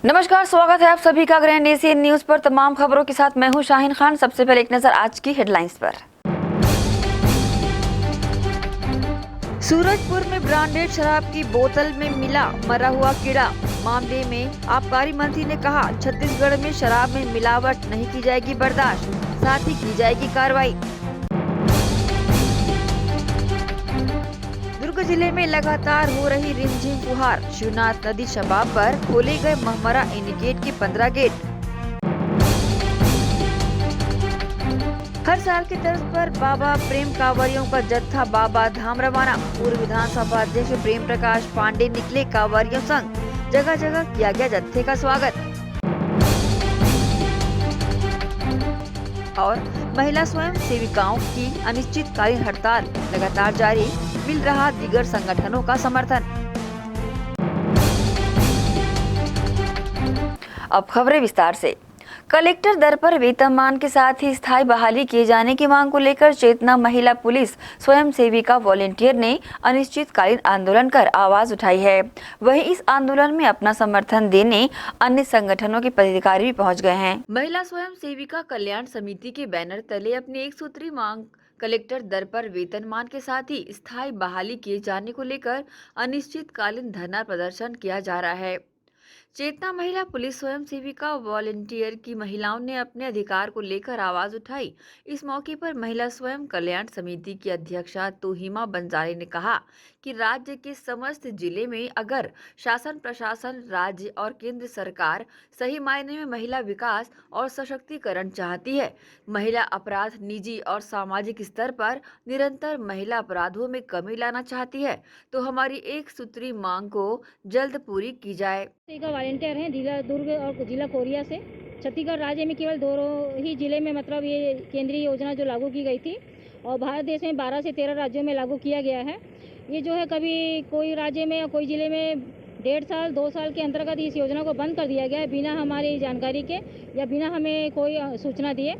नमस्कार, स्वागत है आप सभी का ग्रैंड एशियन न्यूज पर। तमाम खबरों के साथ मैं हूं शाहीन खान। सबसे पहले एक नजर आज की हेडलाइंस पर। सूरजपुर में ब्रांडेड शराब की बोतल में मिला मरा हुआ कीड़ा। मामले में आबकारी मंत्री ने कहा, छत्तीसगढ़ में शराब में मिलावट नहीं की जाएगी बर्दाश्त, साथ ही की जाएगी कार्रवाई। दुर्ग जिले में लगातार हो रही रिमझिम फुहार। शिवनाथ नदी शबाब पर खोले गए महमरा इनिकेट के 15 गेट। हर साल की तर्ज पर बाबा प्रेम कांवरियों का जत्था बाबा धाम रवाना। पूर्व विधानसभा अध्यक्ष प्रेम प्रकाश पांडे निकले कांवरियों संग। जगह जगह किया गया जत्थे का स्वागत। और महिला स्वयं सेविकाओं की अनिश्चितकालीन हड़ताल लगातार जारी, मिल रहा दीगर संगठनों का समर्थन। अब खबरें विस्तार से। कलेक्टर दर पर वेतनमान के साथ ही स्थायी बहाली किए जाने की मांग को लेकर चेतना महिला पुलिस स्वयं सेविका वॉलेंटियर ने अनिश्चितकालीन आंदोलन कर आवाज उठाई है। वहीं इस आंदोलन में अपना समर्थन देने अन्य संगठनों के पदाधिकारी भी पहुंच गए हैं। महिला स्वयं सेविका कल्याण समिति के बैनर तले अपनी एक सूत्री मांग कलेक्टर दर पर वेतनमान के साथ ही स्थायी बहाली किए जाने को लेकर अनिश्चितकालीन धरना प्रदर्शन किया जा रहा है। चेतना महिला पुलिस स्वयं सेविका वॉलेंटियर की महिलाओं ने अपने अधिकार को लेकर आवाज उठाई। इस मौके पर महिला स्वयं कल्याण समिति की अध्यक्षा तोहिमा बंजारे ने कहा कि राज्य के समस्त जिले में अगर शासन प्रशासन, राज्य और केंद्र सरकार सही मायने में महिला विकास और सशक्तिकरण चाहती है, महिला अपराध निजी और सामाजिक स्तर पर निरंतर महिला अपराधों में कमी लाना चाहती है, तो हमारी एक सूत्री मांग को जल्द पूरी की जाए। वॉलेंटियर हैं जिला दुर्ग और जिला कोरिया से। छत्तीसगढ़ राज्य में केवल 2 ही जिले में मतलब ये केंद्रीय योजना जो लागू की गई थी और भारत देश में 12 से 13 राज्यों में लागू किया गया है। ये जो है कभी कोई राज्य में या कोई ज़िले में 1.5 साल 2 साल के अंतर्गत इस योजना को बंद कर दिया गया है बिना हमारी जानकारी के या बिना हमें कोई सूचना दिए।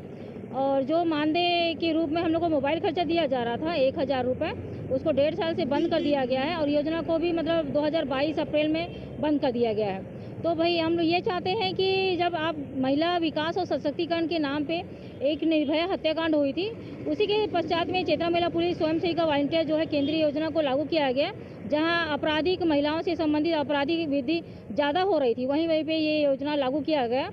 और जो मानदेय के रूप में हम लोग को मोबाइल खर्चा दिया जा रहा था 1000 रुपये, उसको 1.5 साल से बंद कर दिया गया है और योजना को भी मतलब 2022 अप्रैल में बंद कर दिया गया है। तो भाई हम लोग ये चाहते हैं कि जब आप महिला विकास और सशक्तिकरण के नाम पे एक निर्भया हत्याकांड हुई थी, उसी के पश्चात में चेतना महिला पुलिस स्वयं सेविका वॉलंटियर जो है केंद्रीय योजना को लागू किया गया, जहां आपराधिक महिलाओं से संबंधित आपराधिक वृद्धि ज़्यादा हो रही थी, वहीं पे ये योजना लागू किया गया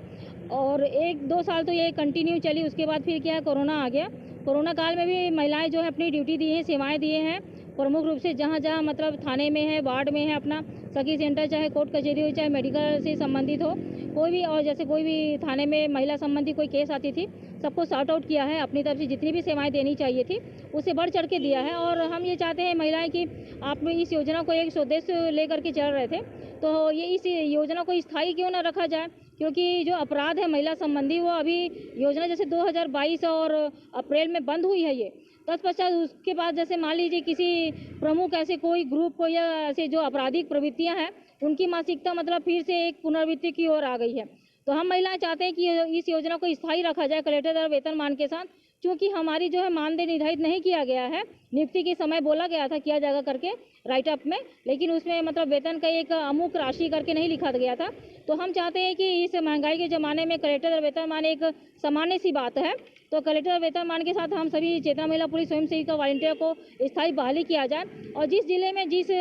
और 1-2 साल तो ये कंटिन्यू चली। उसके बाद फिर क्या है, कोरोना आ गया। कोरोना काल में भी महिलाएं जो है अपनी ड्यूटी दी हैं, सेवाएं दिए हैं। प्रमुख रूप से जहाँ जहाँ मतलब थाने में है, वार्ड में है, अपना सखी सेंटर, चाहे कोर्ट कचहरी हो, चाहे मेडिकल से संबंधित हो, कोई भी, और जैसे कोई भी थाने में महिला संबंधी कोई केस आती थी, सबको सॉर्ट आउट किया है। अपनी तरफ से जितनी भी सेवाएं देनी चाहिए थी उससे बढ़ चढ़ के दिया है। और हम ये चाहते हैं महिलाएं कि आप इस योजना को एक उद्देश्य लेकर के चल रहे थे, तो ये इस योजना को स्थायी क्यों ना रखा जाए, क्योंकि जो अपराध है महिला संबंधी वो अभी योजना जैसे 2022 और अप्रैल में बंद हुई है ये, तत्पश्चात उसके बाद जैसे मान लीजिए किसी प्रमुख ऐसे कोई ग्रुप को या ऐसे जो आपराधिक प्रवृत्तियां हैं उनकी मानसिकता मतलब फिर से एक पुनरावृत्ति की ओर आ गई है। तो हम महिलाएं चाहते हैं कि इस योजना को स्थायी रखा जाए कलेक्टर द्वारा वेतनमान के साथ, क्योंकि हमारी जो है मानदेय निर्धारित नहीं किया गया है। नियुक्ति के समय बोला गया था किया जाएगा करके राइट अप में, लेकिन उसमें मतलब वेतन का एक अमुक राशि करके नहीं लिखा गया था। तो हम चाहते हैं कि इस महंगाई के ज़माने में कलेक्टर वेतनमान एक सामान्य सी बात है, तो कलेक्टर वेतनमान के साथ हम सभी चेतना महिला पुलिस स्वयं सेविका वॉलंटियर को स्थायी बहाली किया जाए और जिस जिले में, जिस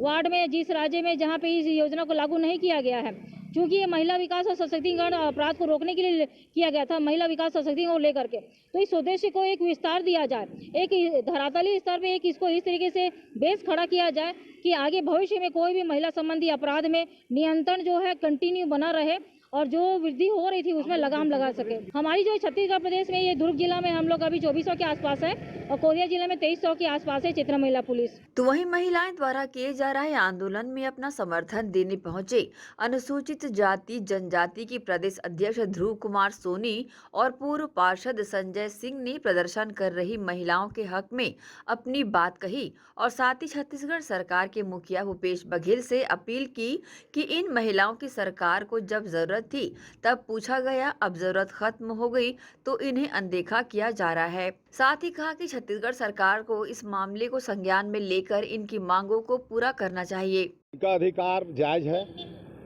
वार्ड में, जिस राज्य में जहाँ पे इस योजना को लागू नहीं किया गया है, क्योंकि ये महिला विकास और सशक्तिकरण अपराध को रोकने के लिए किया गया था, महिला विकास सशक्तिकरण को लेकर के, तो इस उद्देश्य को एक विस्तार दिया जाए, एक धरातली स्तर पे एक इसको इस तरीके से बेस खड़ा किया जाए कि आगे भविष्य में कोई भी महिला संबंधी अपराध में नियंत्रण जो है कंटिन्यू बना रहे और जो वृद्धि हो रही थी उसमें लगाम लगा सके। हमारी जो छत्तीसगढ़ प्रदेश में ये दुर्ग जिला में हम लोग अभी 2400 के आसपास है और कोरिया जिला में 2300 के आसपास है चेतना महिला पुलिस। तो वहीं महिलाएं द्वारा किए जा रहे आंदोलन में अपना समर्थन देने पहुंचे अनुसूचित जाति जनजाति की प्रदेश अध्यक्ष ध्रुव कुमार सोनी और पूर्व पार्षद संजय सिंह ने प्रदर्शन कर रही महिलाओं के हक में अपनी बात कही और साथ ही छत्तीसगढ़ सरकार के मुखिया भूपेश बघेल से अपील की कि इन महिलाओं की सरकार को जब जरूरत थी तब पूछा गया, अब जरूरत खत्म हो गई तो इन्हें अनदेखा किया जा रहा है। साथ ही कहा कि छत्तीसगढ़ सरकार को इस मामले को संज्ञान में लेकर इनकी मांगों को पूरा करना चाहिए। इनका अधिकार जायज है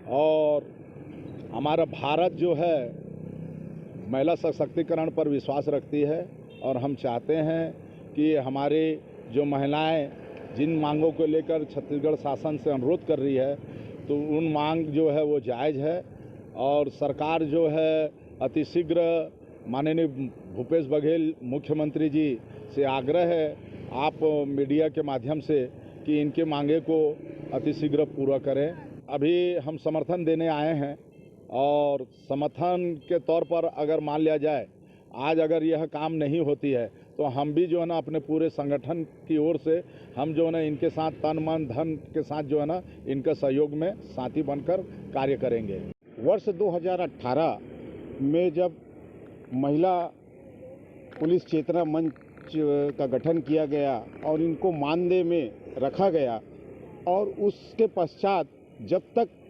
और हमारा भारत जो है महिला सशक्तिकरण पर विश्वास रखती है और हम चाहते हैं कि हमारे जो महिलाएं जिन मांगों को लेकर छत्तीसगढ़ शासन से अनुरोध कर रही है तो उन मांग जो है वो जायज़ है और सरकार जो है अतिशीघ्र माननीय भूपेश बघेल मुख्यमंत्री जी से आग्रह है आप मीडिया के माध्यम से कि इनके मांगे को अतिशीघ्र पूरा करें। अभी हम समर्थन देने आए हैं और समर्थन के तौर पर अगर मान लिया जाए आज अगर यह काम नहीं होती है तो हम भी जो है ना अपने पूरे संगठन की ओर से हम जो है ना इनके साथ तन मन धन के साथ जो है ना इनके सहयोग में साथी बनकर कार्य करेंगे। वर्ष 2018 में जब महिला पुलिस चेतना मंच का गठन किया गया और इनको मानदेय में रखा गया और उसके पश्चात जब तक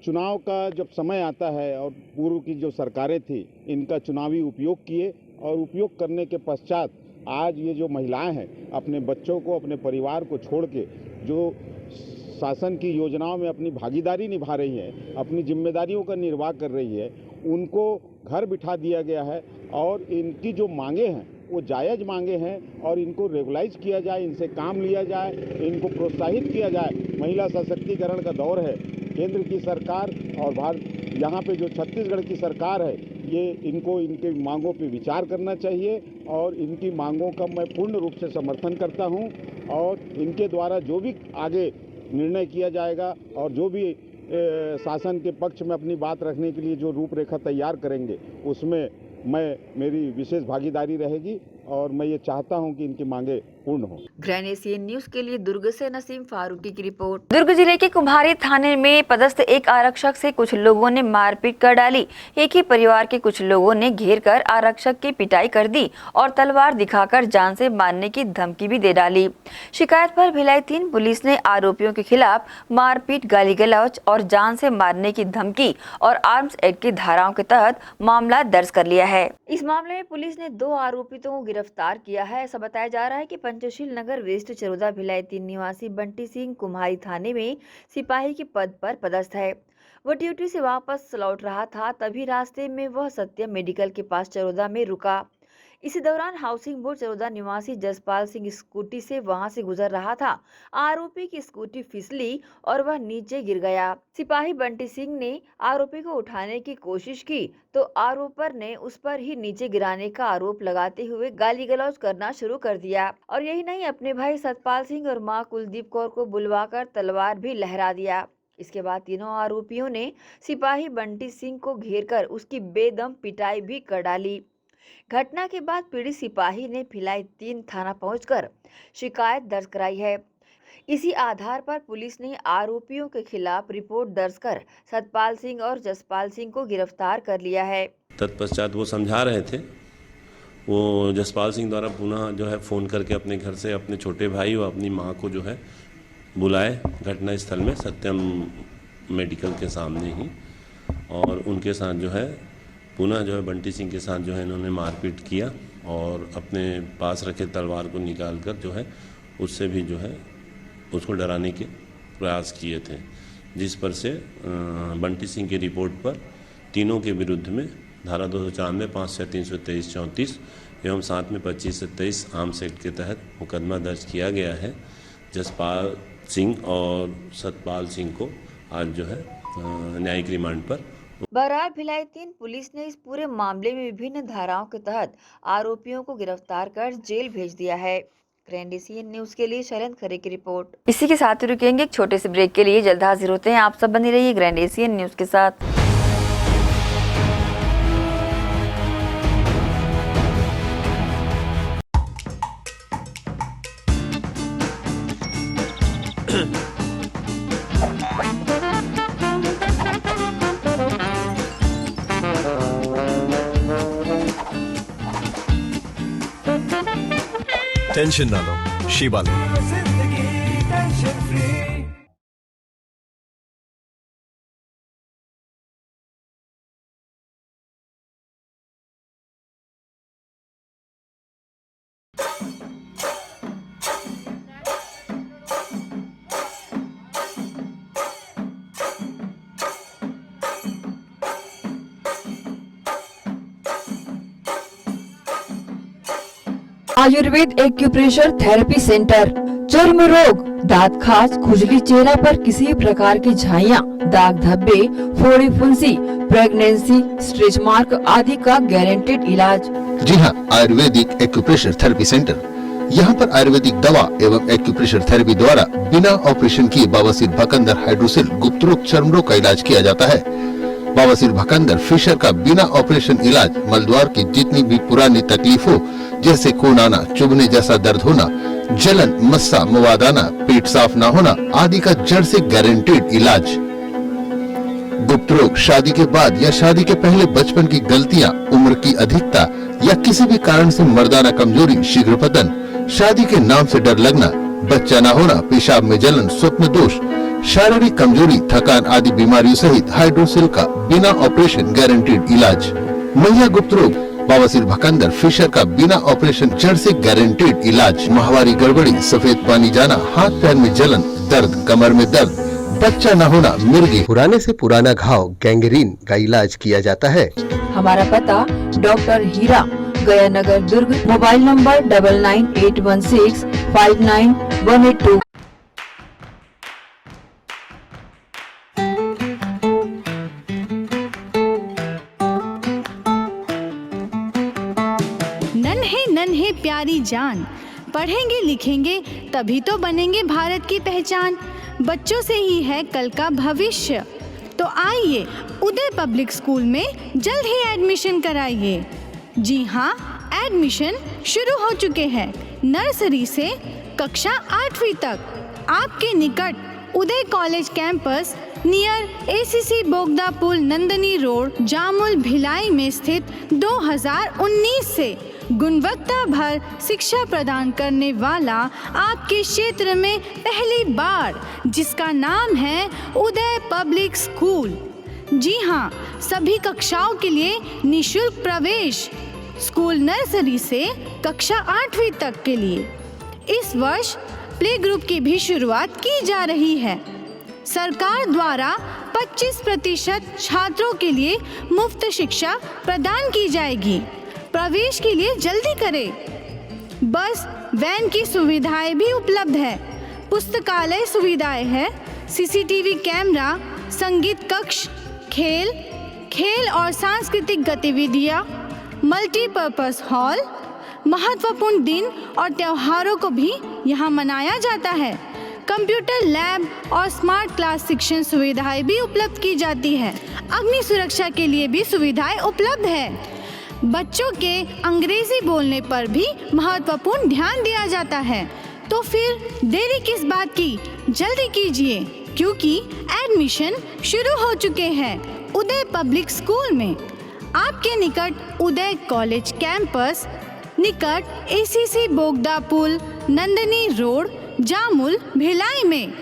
चुनाव का जब समय आता है और पूर्व की जो सरकारें थी इनका चुनावी उपयोग किए और उपयोग करने के पश्चात आज ये जो महिलाएं हैं अपने बच्चों को अपने परिवार को छोड़ के जो शासन की योजनाओं में अपनी भागीदारी निभा रही है अपनी जिम्मेदारियों का निर्वाह कर रही है उनको घर बिठा दिया गया है और इनकी जो मांगे हैं वो जायज़ मांगे हैं और इनको रेगुलाइज किया जाए, इनसे काम लिया जाए, इनको प्रोत्साहित किया जाए। महिला सशक्तिकरण का दौर है। केंद्र की सरकार और भारत यहाँ पे जो छत्तीसगढ़ की सरकार है ये इनको इनके मांगों पे विचार करना चाहिए और इनकी मांगों का मैं पूर्ण रूप से समर्थन करता हूँ और इनके द्वारा जो भी आगे निर्णय किया जाएगा और जो भी शासन के पक्ष में अपनी बात रखने के लिए जो रूपरेखा तैयार करेंगे उसमें मेरी विशेष भागीदारी रहेगी और मैं ये चाहता हूं कि इनकी मांगे पूर्ण हो। ग्रैंड एशियन न्यूज के लिए दुर्ग से नसीम फारूकी की रिपोर्ट। दुर्ग जिले के कुम्हारी थाने में पदस्थ एक आरक्षक से कुछ लोगों ने मारपीट कर डाली। एक ही परिवार के कुछ लोगों ने घेर कर आरक्षक की पिटाई कर दी और तलवार दिखाकर जान से मारने की धमकी भी दे डाली। शिकायत पर भिलाई 3 पुलिस ने आरोपियों के खिलाफ मारपीट, गाली गलौज और जान से मारने की धमकी और आर्म्स एक्ट की धाराओं के तहत मामला दर्ज कर लिया है। इस मामले में पुलिस ने 2 आरोपितों को गिरफ्तार किया है। ऐसा बताया जा रहा है कि पंचशील नगर वेस्ट चरोदा भिलाई 3 निवासी बंटी सिंह कुम्हारी थाने में सिपाही के पद पर पदस्थ है। वह ड्यूटी से वापस लौट रहा था, तभी रास्ते में वह सत्यम मेडिकल के पास चरोदा में रुका। इसी दौरान हाउसिंग बोर्ड चरोदा निवासी जसपाल सिंह स्कूटी से वहां से गुजर रहा था। आरोपी की स्कूटी फिसली और वह नीचे गिर गया। सिपाही बंटी सिंह ने आरोपी को उठाने की कोशिश की तो आरोपर ने उस पर ही नीचे गिराने का आरोप लगाते हुए गाली गलौज करना शुरू कर दिया और यही नहीं, अपने भाई सतपाल सिंह और मां कुलदीप कौर को बुलवाकर तलवार भी लहरा दिया। इसके बाद तीनों आरोपियों ने सिपाही बंटी सिंह को घेरकर उसकी बेदम पिटाई भी कर डाली। घटना के बाद पीड़ित सिपाही ने भिलाई 3 थाना पहुंचकर शिकायत दर्ज कराई है। इसी आधार पर पुलिस ने आरोपियों के खिलाफ रिपोर्ट दर्ज कर सतपाल सिंह और जसपाल सिंह को गिरफ्तार कर लिया है। तत्पश्चात वो समझा रहे थे, वो जसपाल सिंह द्वारा पुनः जो है फ़ोन करके अपने घर से अपने छोटे भाई और अपनी मां को जो है बुलाए घटना स्थल में सत्यम मेडिकल के सामने ही, और उनके साथ जो है पुनः जो है बंटी सिंह के साथ जो है इन्होंने मारपीट किया और अपने पास रखे तलवार को निकालकर जो है उससे भी जो है उसको डराने के प्रयास किए थे, जिस पर से बंटी सिंह की रिपोर्ट पर तीनों के विरुद्ध में धारा 294, 5 से 323, 34 एवं साथ में 25 से 23 आर्म्स एक्ट के तहत मुकदमा दर्ज किया गया है। जसपाल सिंह और सतपाल सिंह को आज जो है न्यायिक रिमांड पर। बहरहाल भिलाई 3 पुलिस ने इस पूरे मामले में विभिन्न धाराओं के तहत आरोपियों को गिरफ्तार कर जेल भेज दिया है। ग्रैंड एशियन न्यूज के लिए शरण खरे की रिपोर्ट। इसी के साथ रुकेंगे एक छोटे से ब्रेक के लिए, जल्द हाजिर होते हैं। आप सब बने रहिए ग्रैंड एशियन न्यूज के साथ। टेंशन ना लो, शिवा लो। आयुर्वेद एक्यूप्रेशर थेरेपी सेंटर, चर्म रोग, दांत खाज, खुजली, चेहरा पर किसी प्रकार की झाइयाँ, दाग धब्बे, फोड़ी फुंसी, प्रेगनेंसी, स्ट्रेच मार्क आदि का गारंटेड इलाज। जी हाँ, आयुर्वेदिक एक्यूप्रेशर थेरेपी सेंटर। यहाँ पर आयुर्वेदिक दवा एवं एक्यूप्रेशर थेरेपी द्वारा बिना ऑपरेशन किए बवासीर, भकंदर, हाइड्रोसिल, गुप्त रोग, चर्म रोग का इलाज किया जाता है। बवासीर, भकंदर, फिशर का बिना ऑपरेशन इलाज मलद्वार की जितनी भी पुरानी तकलीफ हो, जैसे खून आना, चुभने जैसा दर्द होना, जलन, मस्सा, मवाद आना, पेट साफ न होना आदि का जड़ से गारंटेड इलाज। गुप्त रोग, शादी के बाद या शादी के पहले बचपन की गलतियां, उम्र की अधिकता या किसी भी कारण से मर्दाना कमजोरी, शीघ्र पतन, शादी के नाम से डर लगना, बच्चा न होना, पेशाब में जलन, स्वप्न दोष, शारीरिक कमजोरी, थकान आदि बीमारियों सहित हाइड्रोसिल का बिना ऑपरेशन गारंटेड इलाज। महिला गुप्त रोग, बवासीर, भकंदर, फिशर का बिना ऑपरेशन जड़ से गारंटेड इलाज। माहवारी गड़बड़ी, सफेद पानी जाना, हाथ पैर में जलन, दर्द, कमर में दर्द, बच्चा न होना, मिर्गी, पुराने से पुराना घाव, गैंग्रीन का इलाज किया जाता है। हमारा पता डॉक्टर हीरा, गया नगर, दुर्ग। Mobile number 9981659182। नन्हे नन्हे प्यारी जान, पढ़ेंगे लिखेंगे तभी तो बनेंगे भारत की पहचान। बच्चों से ही है कल का भविष्य, तो आइए उदय पब्लिक स्कूल में जल्द ही एडमिशन कराइए। जी हाँ, एडमिशन शुरू हो चुके हैं। नर्सरी से कक्षा 8वीं तक आपके निकट Uday college campus near ACC Bogda पुल, नंदनी रोड, जामुल, भिलाई में स्थित 2019 से गुणवत्ता भर शिक्षा प्रदान करने वाला आपके क्षेत्र में पहली बार, जिसका नाम है उदय पब्लिक स्कूल। जी हाँ, सभी कक्षाओं के लिए निःशुल्क प्रवेश। स्कूल नर्सरी से कक्षा 8वीं तक के लिए इस वर्ष प्ले ग्रुप की भी शुरुआत की जा रही है। सरकार द्वारा 25% छात्रों के लिए मुफ्त शिक्षा प्रदान की जाएगी। प्रवेश के लिए जल्दी करें। बस वैन की सुविधाएं भी उपलब्ध है। पुस्तकालय सुविधाएं है, सीसीटीवी कैमरा, संगीत कक्ष, खेल और सांस्कृतिक गतिविधियां, मल्टीपर्पस हॉल, महत्वपूर्ण दिन और त्योहारों को भी यहाँ मनाया जाता है। कंप्यूटर लैब और स्मार्ट क्लास शिक्षण सुविधाएं भी उपलब्ध की जाती है। अग्नि सुरक्षा के लिए भी सुविधाएं उपलब्ध है। बच्चों के अंग्रेजी बोलने पर भी महत्वपूर्ण ध्यान दिया जाता है। तो फिर देरी किस बात की, जल्दी कीजिए, क्योंकि एडमिशन शुरू हो चुके हैं उदय पब्लिक स्कूल में। आपके निकट उदय कॉलेज कैंपस, निकट एसीसी बोगदा पुल, नंदनी रोड, जामुल, भिलाई में।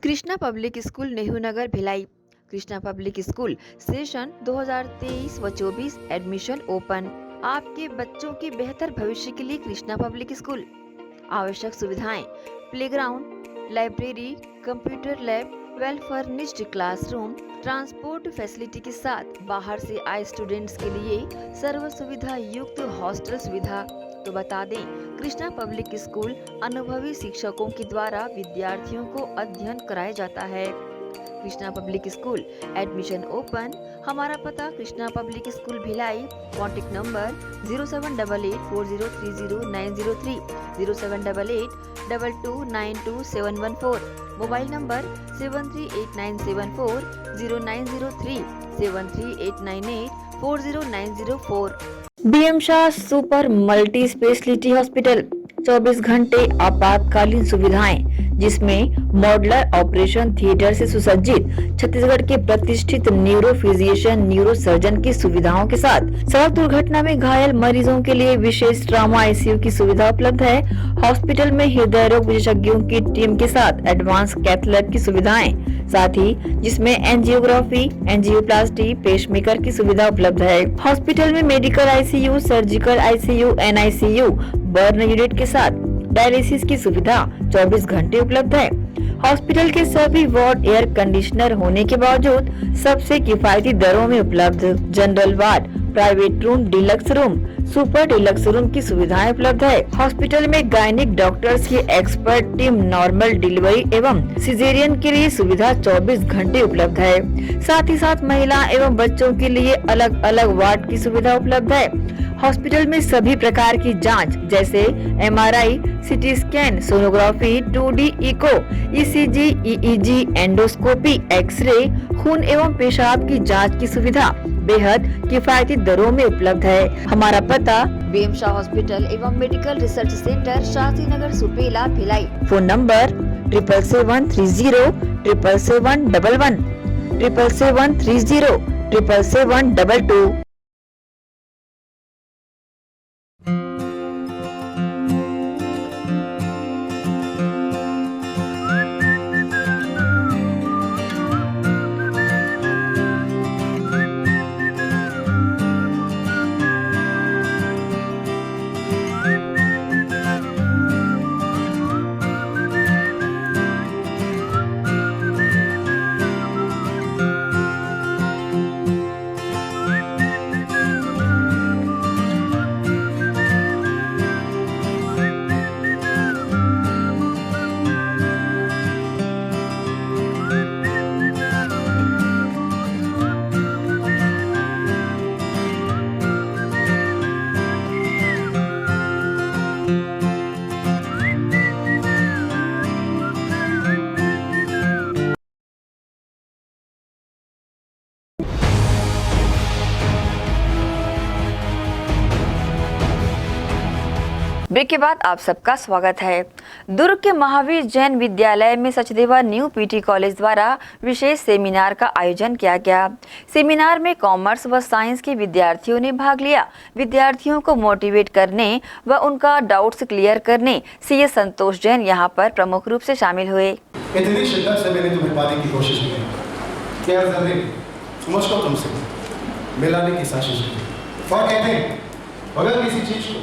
Krishna public school, Nehru Nagar, Bhilai. Krishna public school session 2023 व 24 एडमिशन ओपन। आपके बच्चों के बेहतर भविष्य के लिए कृष्णा पब्लिक स्कूल। आवश्यक सुविधाएं: playground, library, computer lab, well furnished classroom, transport facility के साथ बाहर से आए स्टूडेंट्स के लिए सर्व सुविधा युक्त हॉस्टल सुविधा। तो बता दें, कृष्णा पब्लिक स्कूल अनुभवी शिक्षकों के द्वारा विद्यार्थियों को अध्ययन कराया जाता है। Krishna public school admission open. हमारा पता Krishna public school Bhilai. Contact number 0788403090 078822922714। Mobile number 7389740903 7389840904। BM Shah super multi speciality hospital, 24 घंटे आपातकालीन सुविधाएं, जिसमें मॉडुलर ऑपरेशन थिएटर से सुसज्जित छत्तीसगढ़ के प्रतिष्ठित न्यूरो फिजिशियन न्यूरो सर्जन की सुविधाओं के साथ सड़क दुर्घटना में घायल मरीजों के लिए विशेष ट्रॉमा आईसीयू की सुविधा उपलब्ध है। हॉस्पिटल में हृदय रोग विशेषज्ञों की टीम के साथ एडवांस कैथ लैब की सुविधाएं, साथ ही जिसमें एंजियोग्राफी, एंजियोप्लास्टी, पेसमेकर की सुविधा उपलब्ध है। हॉस्पिटल में medical ICU, surgical ICU, NICU, burn unit के साथ डायलिसिस की सुविधा 24 घंटे उपलब्ध है। हॉस्पिटल के सभी वार्ड एयर कंडीशनर होने के बावजूद सबसे किफायती दरों में उपलब्ध। General ward, private room, deluxe room, super deluxe room की सुविधाएं उपलब्ध है। हॉस्पिटल में गायनिक डॉक्टर्स की एक्सपर्ट टीम नॉर्मल डिलीवरी एवं सिजेरियन के लिए सुविधा 24 घंटे उपलब्ध है। साथ ही साथ महिला एवं बच्चों के लिए अलग अलग वार्ड की सुविधा उपलब्ध है। हॉस्पिटल में सभी प्रकार की जांच जैसे MRI, CT scan, sonography, 2D echo, ECG, EEG, endoscopy, X ray, खून एवं पेशाब की जांच की सुविधा बेहद किफायती दरों में उपलब्ध है। हमारा पता बीएम शाह हॉस्पिटल एवं medical research centre, Shastri Nagar, Supela, Bhilai. Phone number 77730 77711 77730 77722। Break के बाद आप सबका स्वागत है। दुर्ग के महावीर जैन विद्यालय में सचदेवा न्यू पीटी कॉलेज द्वारा विशेष सेमिनार का आयोजन किया गया। सेमिनार में कॉमर्स व साइंस के विद्यार्थियों ने भाग लिया। विद्यार्थियों को मोटिवेट करने व उनका डाउट्स क्लियर करने सीए संतोष जैन यहां पर प्रमुख रूप से शामिल हुए। इतनी शिद्दत से मैंने तुम्हें पाने की कोशिश की कि मुझको तुमसे मिलाने की साजिश की। और कहते हैं अगर किसी चीज को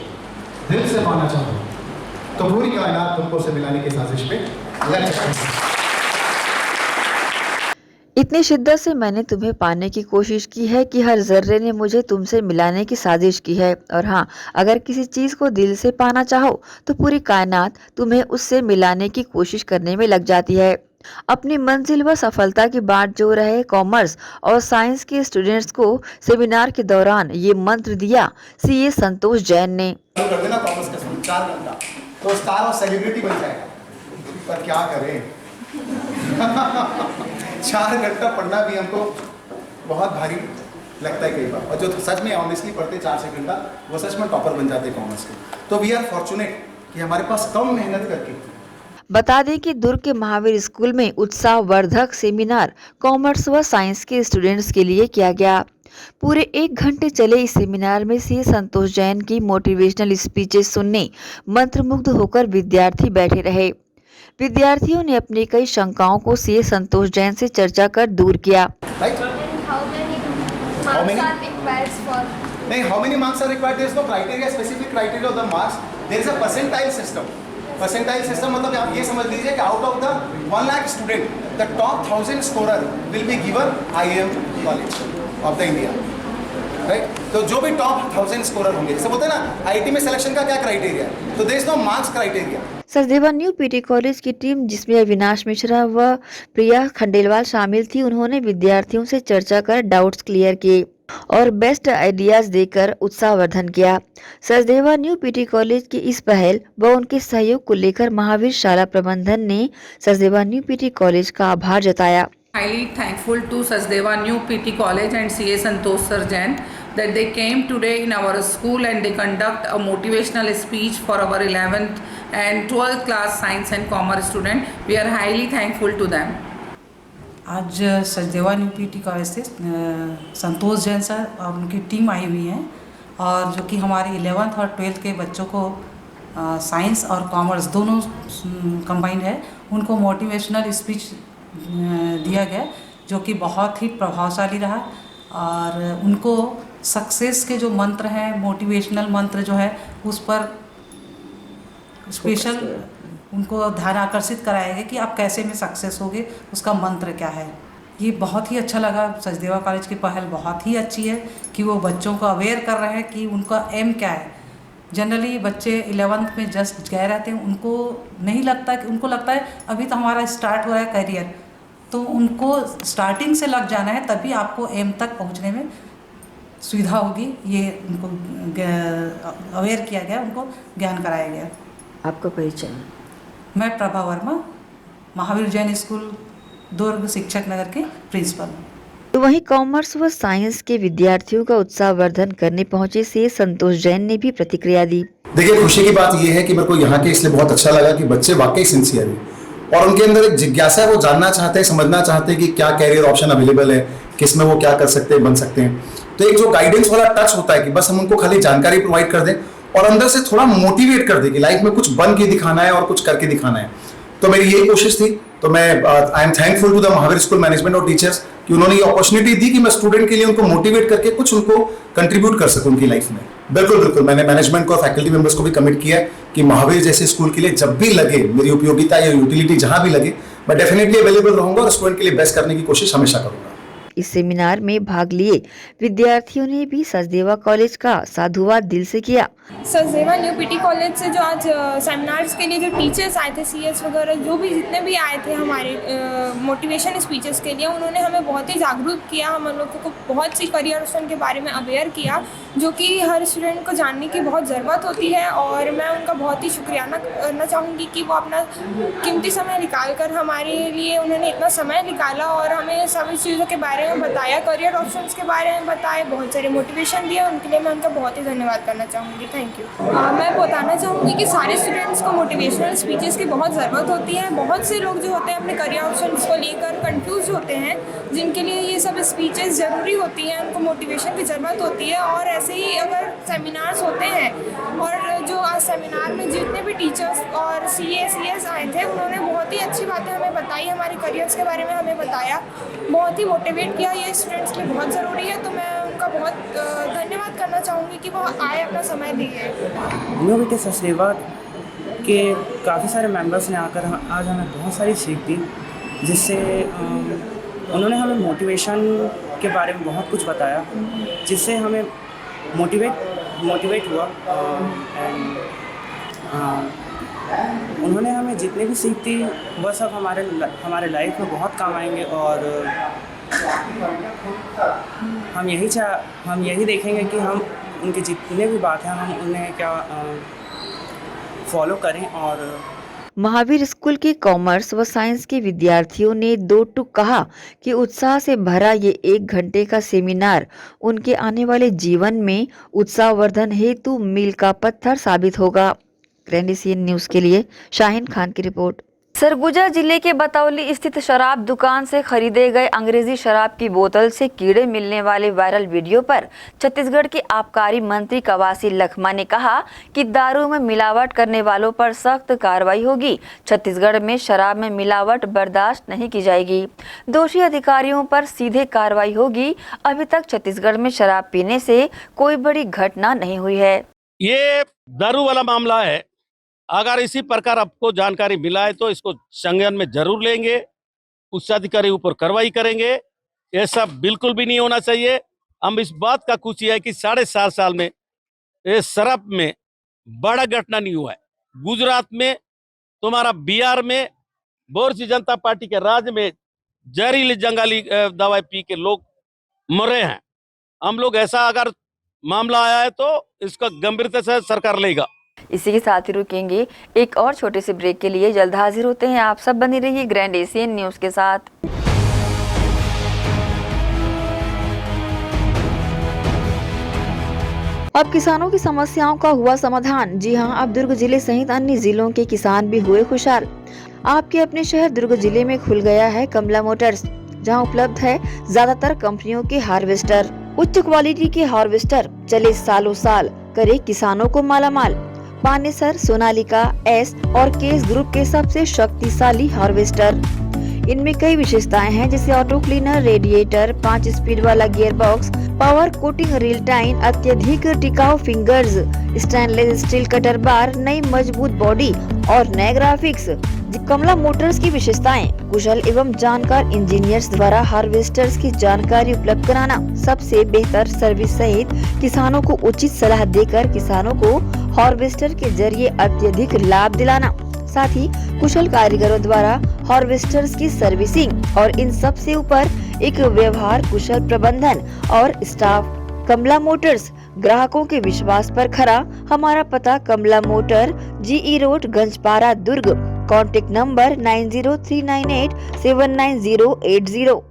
दिल से पाना चाहो तो पूरी कायनात तुमको से मिलाने की साजिश पे लग जाती है। इतनी शिद्दत से मैंने तुम्हें पाने की कोशिश की है कि हर जर्रे ने मुझे तुमसे मिलाने की साजिश की है। और हाँ, अगर किसी चीज को दिल से पाना चाहो तो पूरी कायनात तुम्हें उससे मिलाने की कोशिश करने में लग जाती है। अपनी मंजिल व सफलता की बाट जो रहे कॉमर्स और साइंस के स्टूडेंट्स को सेमिनार के दौरान ये मंत्र दिया सीए संतोष जैन ने। कर देना कॉमर्स का 4 घंटा तो स्टार और सेलिब्रिटी बन जाएगा, पर क्या करें 4 घंटा पढ़ना भी हमको बहुत भारी लगता है कई बार, और जो सच में ऑनेस्टली पढ़ते 4 घंटा वो सच में टॉपर बन जाते कॉमर्स के। तो वी आर फॉर्चुनेट कि हमारे पास कम मेहनत करके। बता दें कि दुर्ग के महावीर स्कूल में उत्साहवर्धक सेमिनार कॉमर्स व साइंस के स्टूडेंट्स के लिए किया गया। पूरे 1 घंटे चले इस सेमिनार में सीए संतोष जैन की मोटिवेशनल स्पीचेस सुनने मंत्रमुग्ध होकर विद्यार्थी बैठे रहे। विद्यार्थियों ने अपनी कई शंकाओं को सीए संतोष जैन से चर्चा कर दूर किया। How many marks are required? There is no criteria, specific criteria of the marks. There is a percentile system. Percentile system मतलब आप ये समझ लीजिए कि out of the 1 lakh student, the top 1000 scorer will be given IIM college of the India. Right? तो जो भी top 1000 scorer होंगे, जैसे बोलते हैं ना आईटी में सिलेक्शन का क्या क्राइटेरिया है, तो there is no marks criteria. Sachdeva New PT College की टीम जिसमें अविनाश मिश्रा व प्रिया खंडेलवाल शामिल थी, उन्होंने विद्यार्थियों से चर्चा कर डाउट्स क्लियर किए और बेस्ट आइडियाज देकर उत्साहवर्धन किया। सचदेवा न्यू पीटी कॉलेज की इस पहल व उनके सहयोग को लेकर महावीर शाला प्रबंधन ने सचदेवा न्यू पीटी कॉलेज का आभार जताया। Highly thankful to Sachdeva New PT College and CA Santosh Sir Jain that they came today in our school and they conduct a motivational speech for our 11th and 12th class science and commerce student. We are highly thankful to them. आज Sachdeva New PT college से संतोष Jain sir और उनकी team आई हुई हैं और जो कि हमारे 11th और 12th के बच्चों को साइंस और कॉमर्स दोनों कंबाइंड है, उनको मोटिवेशनल स्पीच दिया गया जो कि बहुत ही प्रभावशाली रहा और उनको सक्सेस के जो मंत्र हैं, मोटिवेशनल मंत्र जो है उस पर स्पेशल उनको ध्यान आकर्षित कराया गया कि आप कैसे में सक्सेस होगे, उसका मंत्र क्या है। ये बहुत ही अच्छा लगा। सचदेवा कॉलेज की पहल बहुत ही अच्छी है कि वो बच्चों को अवेयर कर रहे हैं कि उनका एम क्या है। जनरली बच्चे 11th में जस्ट गए रहते हैं, उनको नहीं लगता कि, उनको लगता है अभी तो हमारा स्टार्ट हो रहा है करियर, तो उनको स्टार्टिंग से लग जाना है तभी आपको एम तक पहुंचने में सुविधा होगी। ये उनको अवेयर किया गया, उनको ज्ञान कराया गया। आपका परिचय? मैं प्रभा वर्मा, महावीर जैन स्कूल दुर्ग शिक्षक नगर के प्रिंसिपल। तो वहीं कॉमर्स व साइंस के विद्यार्थियों का उत्साहवर्धन करने पहुंचे से संतोष जैन ने भी प्रतिक्रिया दी। देखिए, खुशी की बात यह है कि मेरे को यहाँ के इसलिए बहुत अच्छा लगा कि बच्चे वाकई सिंसियर हैं और उनके अंदर एक जिज्ञासा है, वो जानना चाहते हैं, समझना चाहते हैं कि क्या कैरियर ऑप्शन अवेलेबल है, किस में वो क्या कर सकते हैं, बन सकते हैं। तो एक जो गाइडेंस वाला टच होता है कि बस हम उनको खाली जानकारी प्रोवाइड कर दें और अंदर से थोड़ा मोटिवेट कर दें कि लाइफ में कुछ बन के दिखाना है और कुछ करके दिखाना है। तो मेरी यही कोशिश थी। तो मैं I am thankful to the Mahavir school management और टीचर्स कि उन्होंने ये अपॉर्चुनिटी दी कि मैं स्टूडेंट के लिए उनको मोटिवेट करके कुछ उनको कंट्रीब्यूट कर सकूं उनकी लाइफ में। बिल्कुल बिल्कुल, मैंने मैनेजमेंट को, फैकल्टी मेंबर्स को भी कमिट किया है कि महावीर जैसे स्कूल के लिए जब भी लगे मेरी उपयोगिता या यूटिलिटी जहां भी लगे, मैं डेफिनेटली अवेलेबल रहूंगा और स्टूडेंट के लिए बेस्ट करने की कोशिश हमेशा करूंगा। इस सेमिनार में भाग लिए विद्यार्थियों ने भी सचदेवा कॉलेज का साधुवाद दिल से किया। सचदेवा न्यू पीटी कॉलेज से जो आज सेमिनार्स के लिए जो टीचर्स आए थे, सीएस वगैरह जो भी जितने भी आए थे हमारे मोटिवेशन स्पीचेस के लिए, उन्होंने हमें बहुत ही जागरूक किया, हम लोगों को बहुत सी करियर ऑप्शन के बारे में अवेयर किया जो कि हर स्टूडेंट को जानने की बहुत ज़रूरत होती है। और मैं उनका बहुत ही शुक्रियाना करना चाहूँगी कि वो अपना कीमती समय निकाल कर हमारे लिए उन्होंने इतना समय निकाला और हमें सभी चीज़ों के बारे में बताया, करियर ऑप्शंस के बारे में बताए, बहुत सारे मोटिवेशन दिए। उनके लिए मैं उनका बहुत ही धन्यवाद करना चाहूँगी। Thank you. मैं बताना चाहूँगी कि सारे स्टूडेंट्स को मोटिवेशनल स्पीचेस की बहुत ज़रूरत होती है। बहुत से लोग जो होते हैं अपने करियर ऑप्शंस को लेकर कंफ्यूज होते हैं, जिनके लिए ये सब स्पीचेस ज़रूरी होती हैं, उनको मोटिवेशन की ज़रूरत होती है। और ऐसे ही अगर सेमिनार्स होते हैं और जो आज सेमिनार में जितने भी टीचर्स और सीएस आए थे, उन्होंने बहुत ही अच्छी बातें हमें बताई, हमारे करियर्स के बारे में हमें बताया, बहुत ही मोटिवेट किया। ये स्टूडेंट्स के लिए बहुत ज़रूरी है, तो मैं उनका बहुत धन्यवाद करना चाहूँगी कि वो आए, अपना समय दिए। न्यू पीटी सचदेवा के काफ़ी सारे मेंबर्स ने आकर आज हमें बहुत सारी सीख दी, जिससे उन्होंने हमें मोटिवेशन के बारे में बहुत कुछ बताया, जिससे हमें मोटिवेट हुआ। उन्होंने हमें जितने भी सीख दी वह सब हमारे लाइफ में बहुत काम आएंगे और हम यही देखेंगे कि हम उनके जितने भी बात हैं हम उन्हें क्या फॉलो करें। और महावीर स्कूल के कॉमर्स व साइंस के विद्यार्थियों ने दो टूक कहा कि उत्साह से भरा ये 1 घंटे का सेमिनार उनके आने वाले जीवन में उत्साहवर्धन हेतु मील का पत्थर साबित होगा। ग्रैंड एशियन न्यूज़ के लिए शाहीन खान की रिपोर्ट। सरगुजा जिले के बतौली स्थित शराब दुकान से खरीदे गए अंग्रेजी शराब की बोतल से कीड़े मिलने वाले वायरल वीडियो पर छत्तीसगढ़ के आबकारी मंत्री कवासी लखमा ने कहा कि दारू में मिलावट करने वालों पर सख्त कार्रवाई होगी। छत्तीसगढ़ में शराब में मिलावट बर्दाश्त नहीं की जाएगी। दोषी अधिकारियों पर सीधे कार्रवाई होगी। अभी तक छत्तीसगढ़ में शराब पीने से कोई बड़ी घटना नहीं हुई है। ये दारू वाला मामला है। अगर इसी प्रकार आपको जानकारी मिला है तो इसको संज्ञान में जरूर लेंगे, उच्च अधिकारी ऊपर कार्रवाई करेंगे। ये सब बिल्कुल भी नहीं होना चाहिए। हम इस बात का खुशी है कि 7.5 साल में ये शराब में बड़ा घटना नहीं हुआ है। गुजरात में, तुम्हारा बिहार में, भारतीय जनता पार्टी के राज्य में जहरीली जंगली दवाई पी के लोग मरे हैं। हम लोग ऐसा अगर मामला आया है तो इसका गंभीरता से सरकार लेगा। इसी के साथ ही रुकेंगे एक और छोटे से ब्रेक के लिए। जल्द हाजिर होते हैं। आप सब बने रहिए ग्रैंड एशियन न्यूज़ के साथ। अब किसानों की समस्याओं का हुआ समाधान। जी हां, अब दुर्ग जिले सहित अन्य जिलों के किसान भी हुए खुशहाल। आपके अपने शहर दुर्ग जिले में खुल गया है कमला मोटर्स, जहां उपलब्ध है ज्यादातर कंपनियों के हार्वेस्टर। उच्च क्वालिटी के हार्वेस्टर चले सालों साल, करे किसानों को मालामाल। पानेसर, सोनालिका, एस और केस ग्रुप के सबसे शक्तिशाली हार्वेस्टर। इनमें कई विशेषताएं हैं, जैसे ऑटो क्लीनर, रेडिएटर, 5 स्पीड वाला gear box, power coating reel time, अत्यधिक टिकाऊ फिंगर्स, स्टेनलेस स्टील कटर बार, नई मजबूत बॉडी और नए ग्राफिक्स। कमला मोटर्स की विशेषताएं: कुशल एवं जानकार इंजीनियर्स द्वारा हार्वेस्टर्स की जानकारी उपलब्ध कराना, सबसे बेहतर सर्विस सहित किसानों को उचित सलाह देकर किसानों को हार्वेस्टर के जरिए अत्यधिक लाभ दिलाना, साथ ही कुशल कारीगरों द्वारा हार्वेस्टर्स की सर्विसिंग और इन सब से ऊपर एक व्यवहार कुशल प्रबंधन और स्टाफ। कमला मोटर्स, ग्राहकों के विश्वास पर खरा। हमारा पता Kamla motor, GE road, Ganjpara, Durg. Contact number 9039879080।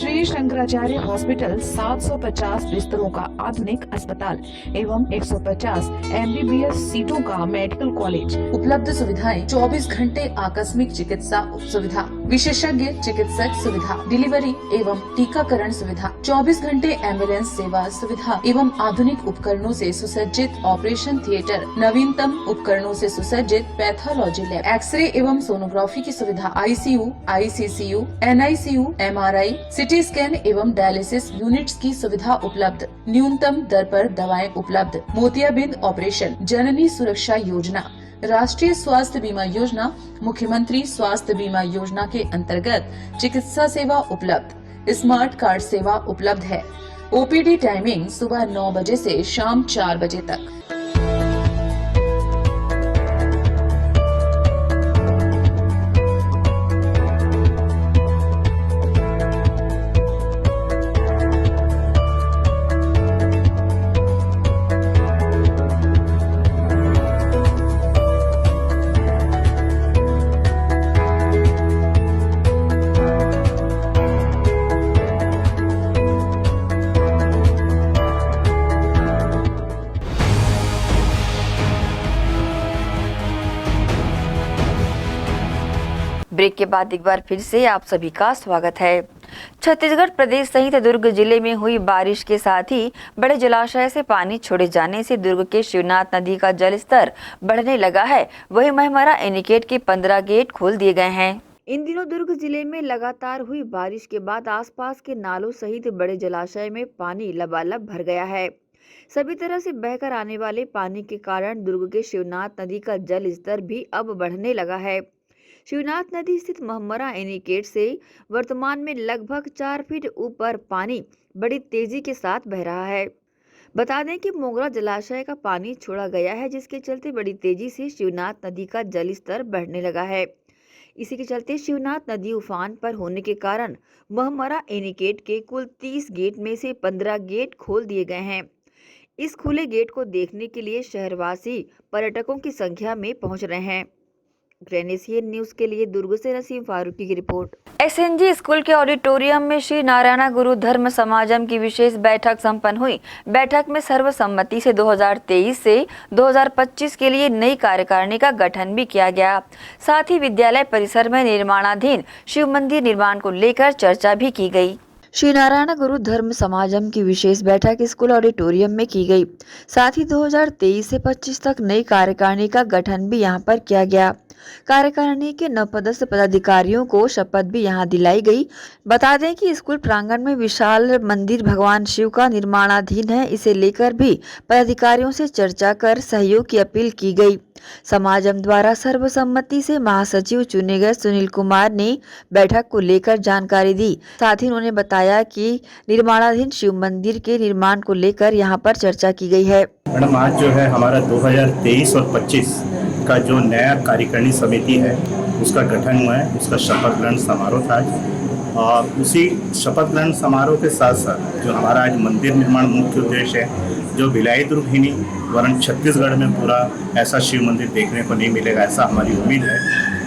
Shri Shankaracharya hospital 750 बिस्तरों का आधुनिक अस्पताल एवं 150 MBBS सीटों का मेडिकल कॉलेज। उपलब्ध सुविधाएं: 24 घंटे आकस्मिक चिकित्सा सुविधा, विशेषज्ञ चिकित्सक सुविधा, डिलीवरी एवं टीकाकरण सुविधा, 24 घंटे एम्बुलेंस सेवा सुविधा एवं आधुनिक उपकरणों से सुसज्जित ऑपरेशन थिएटर, नवीनतम उपकरणों से सुसज्जित पैथोलॉजी लैब, एक्सरे एवं सोनोग्राफी की सुविधा, ICU, ICCU, NICU, MRI, CT scan एवं डायलिसिस यूनिट्स की सुविधा उपलब्ध। न्यूनतम दर पर दवाएं उपलब्ध। मोतियाबिंद ऑपरेशन, जननी सुरक्षा योजना, राष्ट्रीय स्वास्थ्य बीमा योजना, मुख्यमंत्री स्वास्थ्य बीमा योजना के अंतर्गत चिकित्सा सेवा उपलब्ध। स्मार्ट कार्ड सेवा उपलब्ध है। OPD टाइमिंग सुबह 9 बजे से शाम 4 बजे तक। ब्रेक के बाद एक बार फिर से आप सभी का स्वागत है। छत्तीसगढ़ प्रदेश सहित दुर्ग जिले में हुई बारिश के साथ ही बड़े जलाशय से पानी छोड़े जाने से दुर्ग के शिवनाथ नदी का जलस्तर बढ़ने लगा है। वहीं महमरा एनीकट के 15 गेट खोल दिए गए हैं। इन दिनों दुर्ग जिले में लगातार हुई बारिश के बाद आसपास के नालों सहित बड़े जलाशय में पानी लबालब भर गया है। सभी तरह से बहकर आने वाले पानी के कारण दुर्ग के शिवनाथ नदी का जल स्तर भी अब बढ़ने लगा है। शिवनाथ नदी स्थित महमरा एनीकट से वर्तमान में लगभग 4 फीट ऊपर पानी बड़ी तेजी के साथ बह रहा है। बता दें कि मोगरा जलाशय का पानी छोड़ा गया है, जिसके चलते बड़ी तेजी से शिवनाथ नदी का जल स्तर बढ़ने लगा है। इसी के चलते शिवनाथ नदी उफान पर होने के कारण महमरा एनीकट के कुल 30 गेट में से 15 गेट खोल दिए गए हैं। इस खुले गेट को देखने के लिए शहरवासी पर्यटकों की संख्या में पहुंच रहे हैं। ग्रेनेशियन न्यूज के लिए दुर्ग से नसीम फारूकी की रिपोर्ट। SNG स्कूल के ऑडिटोरियम में श्री नारायण गुरु धर्म समाजम की विशेष बैठक संपन्न हुई। बैठक में सर्वसम्मति से 2023 से 2025 के लिए नई कार्यकारिणी का गठन भी किया गया। साथ ही विद्यालय परिसर में निर्माणाधीन शिव मंदिर निर्माण को लेकर चर्चा भी की गई। श्री नारायण गुरु धर्म समाजम की विशेष बैठक स्कूल ऑडिटोरियम में की गई। साथ ही 2023 से 25 तक नई कार्यकारिणी का गठन भी यहां पर किया गया। कार्यकारिणी के नवपदस्थ पदाधिकारियों को शपथ भी यहां दिलाई गई। बता दें कि स्कूल प्रांगण में विशाल मंदिर भगवान शिव का निर्माणाधीन है। इसे लेकर भी पदाधिकारियों से चर्चा कर सहयोग की अपील की गई। समाजम द्वारा सर्वसम्मति से महासचिव चुने गए सुनील कुमार ने बैठक को लेकर जानकारी दी। साथ ही उन्होंने बताया कि निर्माणाधीन शिव मंदिर के निर्माण को लेकर यहां पर चर्चा की गई है। मैडम, आज जो है हमारा 2023 और 25 का जो नया कार्यकारिणी समिति है उसका गठन हुआ है। उसका शपथ ग्रहण समारोह था आज, और उसी शपथ ग्रहण समारोह के साथ साथ जो हमारा आज मंदिर निर्माण मुख्य उद्देश्य है, जो भिलाई दुर्ग ही नहीं वरन छत्तीसगढ़ में पूरा ऐसा शिव मंदिर देखने को नहीं मिलेगा, ऐसा हमारी उम्मीद है।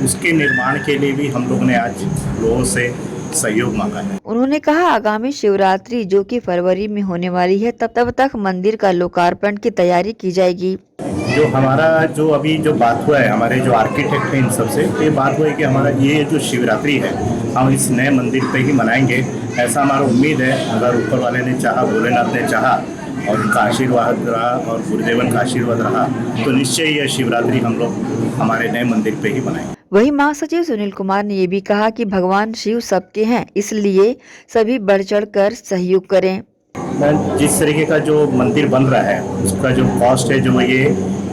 उसके निर्माण के लिए भी हम लोगों ने आज लोगों से सहयोग मांगा है। उन्होंने कहा आगामी शिवरात्रि जो कि फरवरी में होने वाली है तब तक मंदिर का लोकार्पण की तैयारी की जाएगी। जो हमारा जो अभी जो बात हुआ है हमारे जो आर्किटेक्ट हैं इन सबसे, तो ये बात हुआ है कि हमारा ये जो शिवरात्रि है हम इस नए मंदिर पे ही मनाएंगे, ऐसा हमारा उम्मीद है। अगर ऊपर वाले ने चाहा, भोलेनाथ ने चाहा और उनका आशीर्वाद रहा और गुरुदेवन का आशीर्वाद रहा तो निश्चय यह शिवरात्रि हम लोग हमारे नए मंदिर पे ही मनाएंगे। वहीं महासचिव सुनील कुमार ने ये भी कहा कि भगवान शिव सबके हैं, इसलिए सभी बढ़ चढ़ कर सहयोग करें। जिस तरीके का जो मंदिर बन रहा है उसका जो कॉस्ट है, जो ये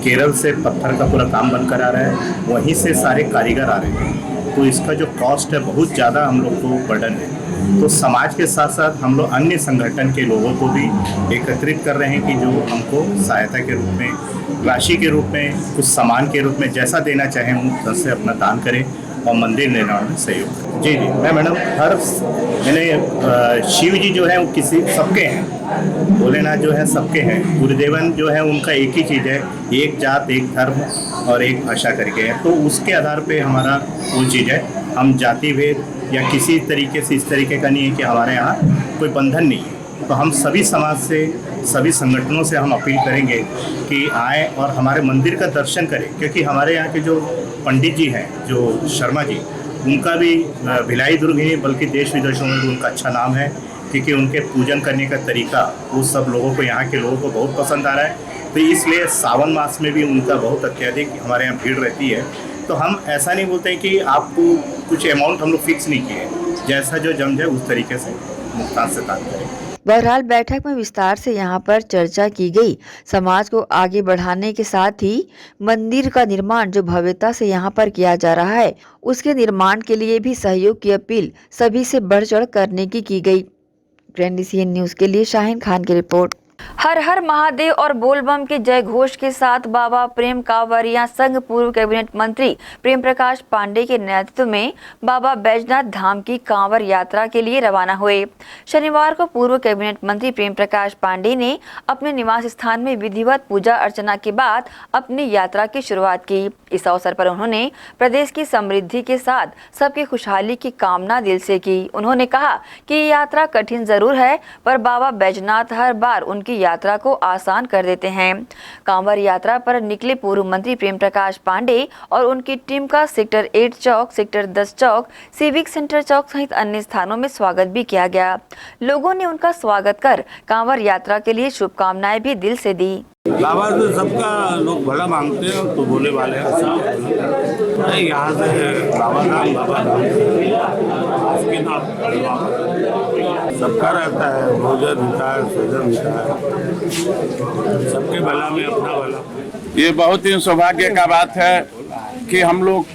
केरल से पत्थर का पूरा काम बनकर आ रहा है, वहीं से सारे कारीगर आ रहे हैं, तो इसका जो कॉस्ट है बहुत ज़्यादा हम लोग को बर्डन है। तो समाज के साथ साथ हम लोग अन्य संगठन के लोगों को भी एकत्रित कर रहे हैं कि जो हमको सहायता के रूप में, राशि के रूप में, कुछ सामान के रूप में जैसा देना चाहें उन से अपना दान करें और मंदिर निर्माण में सहयोग करें। जी मैं मैडम मैंने शिव जी जो है वो किसी सबके हैं, भोलेनाथ जो है सबके हैं, गुरुदेवन जो है उनका एक ही चीज़ है, एक जात एक धर्म और एक भाषा करके है। तो उसके आधार पे हमारा वो चीज़ है, हम जाति भेद या किसी तरीके से इस तरीके का नहीं है कि हमारे यहाँ कोई बंधन नहीं है। तो हम सभी समाज से, सभी संगठनों से हम अपील करेंगे कि आएँ और हमारे मंदिर का दर्शन करें, क्योंकि हमारे यहाँ के जो पंडित जी हैं, जो शर्मा जी, उनका भी भिलाई दुर्ग ही बल्कि देश विदेशों में भी उनका अच्छा नाम है, क्योंकि उनके पूजन करने का तरीका वो सब लोगों को, यहाँ के लोगों को बहुत पसंद आ रहा है। तो इसलिए सावन मास में भी उनका बहुत अत्यधिक हमारे यहाँ भीड़ रहती है। तो हम ऐसा नहीं बोलते हैं कि आपको कुछ अमाउंट हम लोग फिक्स नहीं किए, जैसा जो जम जाए उस तरीके से मुफ्तान से दान करें। बहरहाल बैठक में विस्तार से यहाँ पर चर्चा की गई। समाज को आगे बढ़ाने के साथ ही मंदिर का निर्माण जो भव्यता से यहाँ पर किया जा रहा है उसके निर्माण के लिए भी सहयोग की अपील सभी से बढ़ चढ़ करने की गई। ग्रैंड DCN न्यूज के लिए शाहीन खान की रिपोर्ट। हर हर महादेव और बोलबम के जय घोष के साथ बाबा प्रेम कांवरिया संघ पूर्व कैबिनेट मंत्री प्रेम प्रकाश पांडे के नेतृत्व में बाबा बैजनाथ धाम की कांवर यात्रा के लिए रवाना हुए। शनिवार को पूर्व कैबिनेट मंत्री प्रेम प्रकाश पांडे ने अपने निवास स्थान में विधिवत पूजा अर्चना के बाद अपनी यात्रा की शुरुआत की। इस अवसर पर उन्होंने प्रदेश की समृद्धि के साथ सबकी खुशहाली की कामना दिल से की। उन्होंने कहा कि ये यात्रा कठिन जरूर है, पर बाबा बैजनाथ हर बार उनकी यात्रा को आसान कर देते हैं। कांवर यात्रा पर निकले पूर्व मंत्री प्रेम प्रकाश पांडे और उनकी टीम का सेक्टर 8 चौक, सेक्टर 10 चौक, सिविक सेंटर चौक सहित अन्य स्थानों में स्वागत भी किया गया। लोगों ने उनका स्वागत कर कांवर यात्रा के लिए शुभकामनाएं भी दिल से दी। बाबा तो सबका लोग भला मांगते हैं तो बोले वाले हैं। यहाँ से बाबा धाम उसके नाम सबका रहता है, भोजन होता है, सजन होता है, सबके भला में अपना भला। ये बहुत ही सौभाग्य का बात है कि हम लोग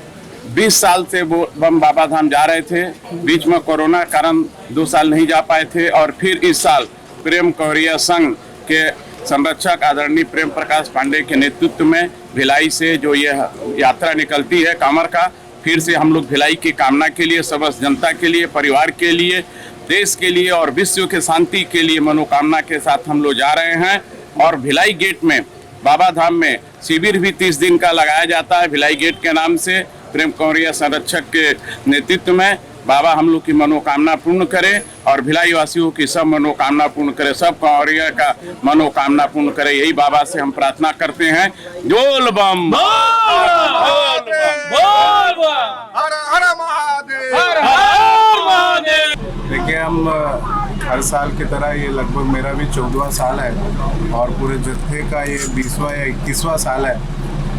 20 साल से बम बाबा धाम जा रहे थे। बीच में कोरोना कारण 2 साल नहीं जा पाए थे और फिर इस साल प्रेम कांवरिया संघ के संरक्षक आदरणीय प्रेम प्रकाश पांडे के नेतृत्व में भिलाई से जो यह यात्रा निकलती है कांवर का, फिर से हम लोग भिलाई की कामना के लिए, समस्त जनता के लिए, परिवार के लिए, देश के लिए और विश्व के शांति के लिए मनोकामना के साथ हम लोग जा रहे हैं। और भिलाई गेट में बाबा धाम में शिविर भी 30 दिन का लगाया जाता है भिलाई गेट के नाम से। प्रेम कांवरिया संरक्षक के नेतृत्व में बाबा हम लोग की मनोकामना पूर्ण करे और भिलाई वासियों की सब मनोकामना पूर्ण करे, सब कांवरिया का मनोकामना पूर्ण करे, यही बाबा से हम प्रार्थना करते हैं। बोल बम देखिए, हम हर साल की तरह ये लगभग मेरा भी 14वां साल है और पूरे जत्थे का ये 20वां या 21वां साल है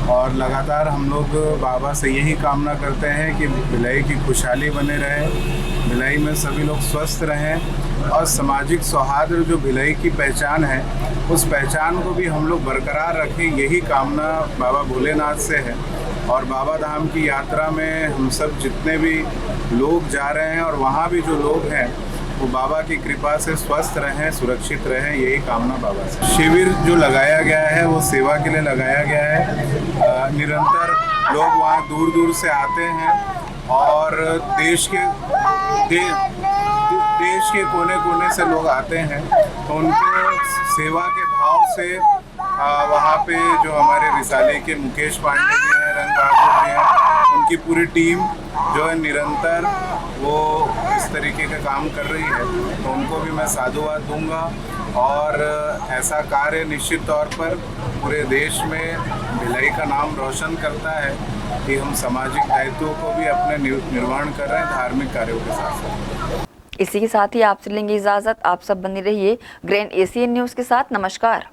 और लगातार हम लोग बाबा से यही कामना करते हैं कि भिलाई की खुशहाली बने रहे, भिलाई में सभी लोग स्वस्थ रहें और सामाजिक सौहार्द जो भिलाई की पहचान है उस पहचान को भी हम लोग बरकरार रखें, यही कामना बाबा भोलेनाथ से है। और बाबा धाम की यात्रा में हम सब जितने भी लोग जा रहे हैं और वहाँ भी जो लोग हैं वो बाबा की कृपा से स्वस्थ रहें, सुरक्षित रहें, यही कामना बाबा से। शिविर जो लगाया गया है वो सेवा के लिए लगाया गया है। निरंतर लोग वहाँ दूर दूर से आते हैं और देश के कोने कोने से लोग आते हैं, तो उनके सेवा के भाव से वहाँ पे जो हमारे रिसाले के मुकेश पांडे जी हैं, रंग बहादुर जी हैं, उनकी पूरी टीम जो है निरंतर वो इस तरीके का काम कर रही है, तो उनको भी मैं साधुवाद दूंगा। और ऐसा कार्य निश्चित तौर पर पूरे देश में भिलाई का नाम रोशन करता है कि हम सामाजिक दायित्वों को भी अपने निर्वहन कर रहे हैं धार्मिक कार्यों के साथ साथ। इसी के साथ ही आपसे लेंगे इजाजत। आप सब बने रहिए ग्रैंड एशियन न्यूज के साथ। नमस्कार।